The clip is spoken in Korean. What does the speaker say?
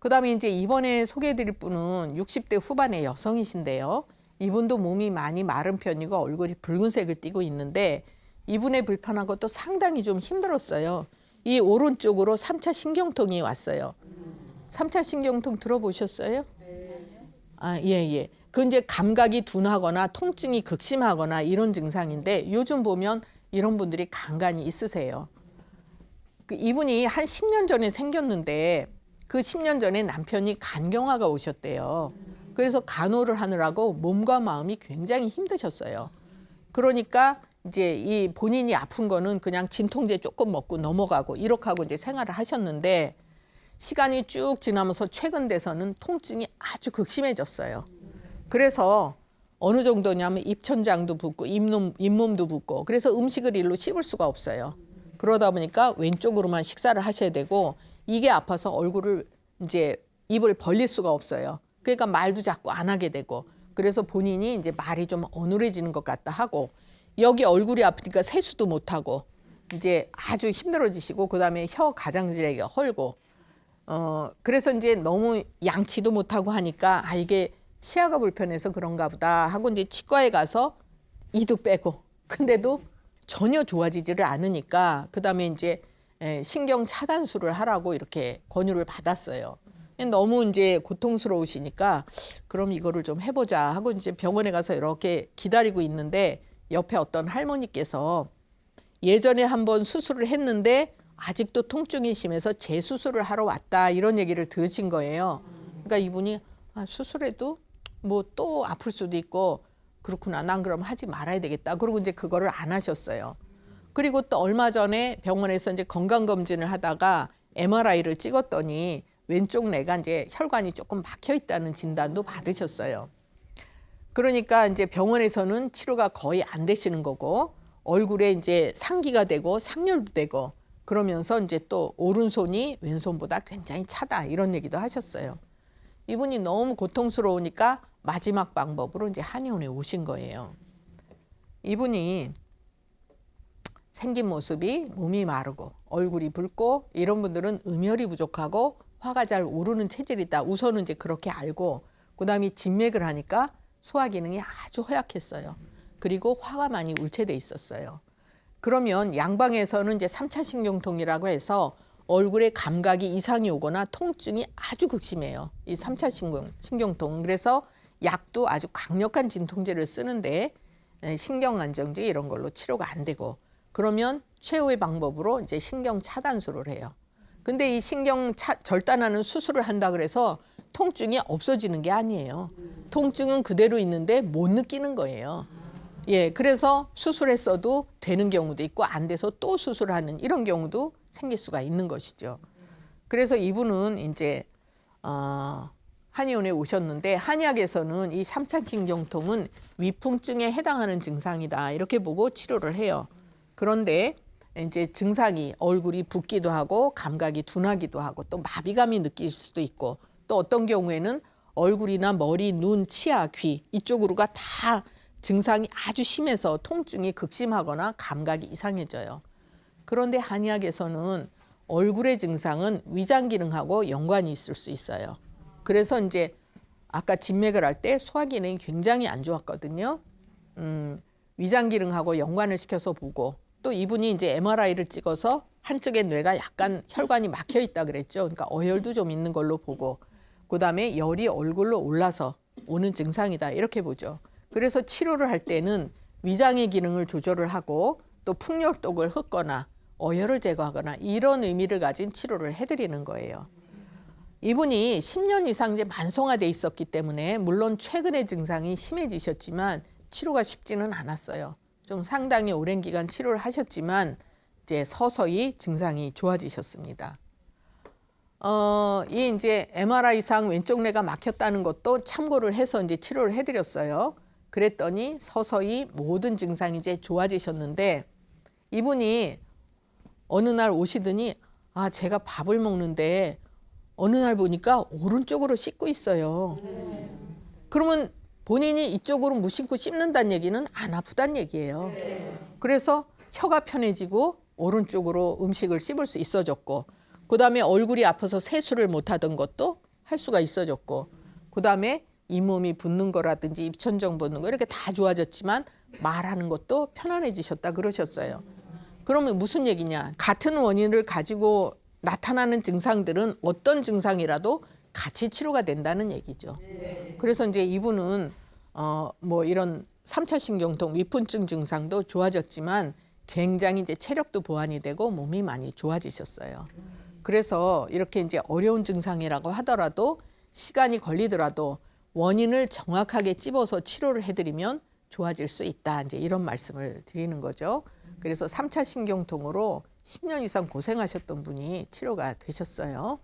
그다음에 이제 이번에 소개해드릴 분은 60대 후반의 여성이신데요. 이분도 몸이 많이 마른 편이고 얼굴이 붉은색을 띠고 있는데 이분의 불편한 것도 상당히 좀 힘들었어요. 이 오른쪽으로 3차 신경통이 왔어요. 3차 신경통 들어보셨어요? 아, 예. 그 이제 감각이 둔하거나 통증이 극심하거나 이런 증상인데 요즘 보면 이런 분들이 간간히 있으세요. 이분이 한 10년 전에 생겼는데 그 10년 전에 남편이 간경화가 오셨대요. 그래서 간호를 하느라고 몸과 마음이 굉장히 힘드셨어요. 그러니까 이제 이 본인이 아픈 거는 그냥 진통제 조금 먹고 넘어가고 이렇게 하고 이제 생활을 하셨는데 시간이 쭉 지나면서 최근 돼서는 통증이 아주 극심해졌어요. 그래서 어느 정도냐면 입천장도 붓고 잇몸도 붓고 그래서 음식을 일로 씹을 수가 없어요. 그러다 보니까 왼쪽으로만 식사를 하셔야 되고 이게 아파서 얼굴을 이제 입을 벌릴 수가 없어요. 그러니까 말도 자꾸 안 하게 되고 그래서 본인이 이제 말이 좀 어눌해지는 것 같다 하고 여기 얼굴이 아프니까 세수도 못 하고 이제 아주 힘들어지시고 그다음에 혀 가장자리가 헐고 그래서 이제 너무 양치도 못 하고 하니까 아 이게 치아가 불편해서 그런가 보다 하고 이제 치과에 가서 이도 빼고 근데도 전혀 좋아지지를 않으니까 그다음에 이제 신경 차단술을 하라고 이렇게 권유를 받았어요. 너무 이제 고통스러우시니까 그럼 이거를 좀 해보자 하고 이제 병원에 가서 이렇게 기다리고 있는데 옆에 어떤 할머니께서 예전에 한번 수술을 했는데 아직도 통증이 심해서 재수술을 하러 왔다 이런 얘기를 들으신 거예요. 그러니까 이분이 아, 수술해도 뭐 또 아플 수도 있고 그렇구나 난 그럼 하지 말아야 되겠다. 그리고 이제 그거를 안 하셨어요. 그리고 또 얼마 전에 병원에서 이제 건강검진을 하다가 MRI를 찍었더니 왼쪽 뇌가 이제 혈관이 조금 막혀 있다는 진단도 받으셨어요. 그러니까 이제 병원에서는 치료가 거의 안 되시는 거고 얼굴에 이제 상기가 되고 상열도 되고 그러면서 이제 또 오른손이 왼손보다 굉장히 차다 이런 얘기도 하셨어요. 이분이 너무 고통스러우니까 마지막 방법으로 이제 한의원에 오신 거예요. 이분이 생긴 모습이 몸이 마르고 얼굴이 붉고 이런 분들은 음혈이 부족하고 화가 잘 오르는 체질이다. 우선은 이제 그렇게 알고 그다음에 진맥을 하니까 소화 기능이 아주 허약했어요. 그리고 화가 많이 울체돼 있었어요. 그러면 양방에서는 이제 3차 신경통이라고 해서 얼굴에 감각이 이상이 오거나 통증이 아주 극심해요. 이 3차 신경통. 그래서 약도 아주 강력한 진통제를 쓰는데 신경안정제 이런 걸로 치료가 안 되고 그러면 최후의 방법으로 이제 신경 차단술을 해요. 근데 이 신경 절단하는 수술을 한다 그래서 통증이 없어지는 게 아니에요. 통증은 그대로 있는데 못 느끼는 거예요. 예, 그래서 수술했어도 되는 경우도 있고 안 돼서 또 수술하는 이런 경우도 생길 수가 있는 것이죠. 그래서 이분은 이제 한의원에 오셨는데 한의학에서는 이 3차 신경통은 위풍증에 해당하는 증상이다 이렇게 보고 치료를 해요. 그런데 이제 증상이 얼굴이 붓기도 하고 감각이 둔하기도 하고 또 마비감이 느낄 수도 있고 또 어떤 경우에는 얼굴이나 머리, 눈, 치아, 귀 이쪽으로가 다 증상이 아주 심해서 통증이 극심하거나 감각이 이상해져요. 그런데 한의학에서는 얼굴의 증상은 위장 기능하고 연관이 있을 수 있어요. 그래서 이제 아까 진맥을 할 때 소화 기능이 굉장히 안 좋았거든요. 위장 기능하고 연관을 시켜서 보고 또 이분이 이제 MRI를 찍어서 한쪽의 뇌가 약간 혈관이 막혀 있다 그랬죠. 그러니까 어혈도 좀 있는 걸로 보고 그다음에 열이 얼굴로 올라서 오는 증상이다 이렇게 보죠. 그래서 치료를 할 때는 위장의 기능을 조절을 하고 또 풍열독을 흡거나 어혈을 제거하거나 이런 의미를 가진 치료를 해드리는 거예요. 이분이 10년 이상 이제 만성화돼 있었기 때문에 물론 최근에 증상이 심해지셨지만 치료가 쉽지는 않았어요. 좀 상당히 오랜 기간 치료를 하셨지만 이제 서서히 증상이 좋아지셨습니다. 이 이제 MRI상 왼쪽 뇌가 막혔다는 것도 참고를 해서 이제 치료를 해드렸어요. 그랬더니 서서히 모든 증상이 이제 좋아지셨는데 이분이 어느 날 오시더니 아 제가 밥을 먹는데 어느 날 보니까 오른쪽으로 씻고 있어요. 그러면 본인이 이쪽으로 무심코 씹는다는 얘기는 안 아프다는 얘기예요. 그래서 혀가 편해지고 오른쪽으로 음식을 씹을 수 있어졌고 그다음에 얼굴이 아파서 세수를 못하던 것도 할 수가 있어졌고, 그다음에 잇몸이 붓는 거라든지 입천정 붓는 거 이렇게 다 좋아졌지만 말하는 것도 편안해지셨다 그러셨어요. 그러면 무슨 얘기냐? 같은 원인을 가지고 나타나는 증상들은 어떤 증상이라도 같이 치료가 된다는 얘기죠. 그래서 이제 이분은 뭐 이런 3차 신경통, 위pun증 증상도 좋아졌지만 굉장히 이제 체력도 보완이 되고 몸이 많이 좋아지셨어요. 그래서 이렇게 이제 어려운 증상이라고 하더라도 시간이 걸리더라도 원인을 정확하게 찝어서 치료를 해드리면 좋아질 수 있다. 이제 이런 말씀을 드리는 거죠. 그래서 3차 신경통으로 10년 이상 고생하셨던 분이 치료가 되셨어요.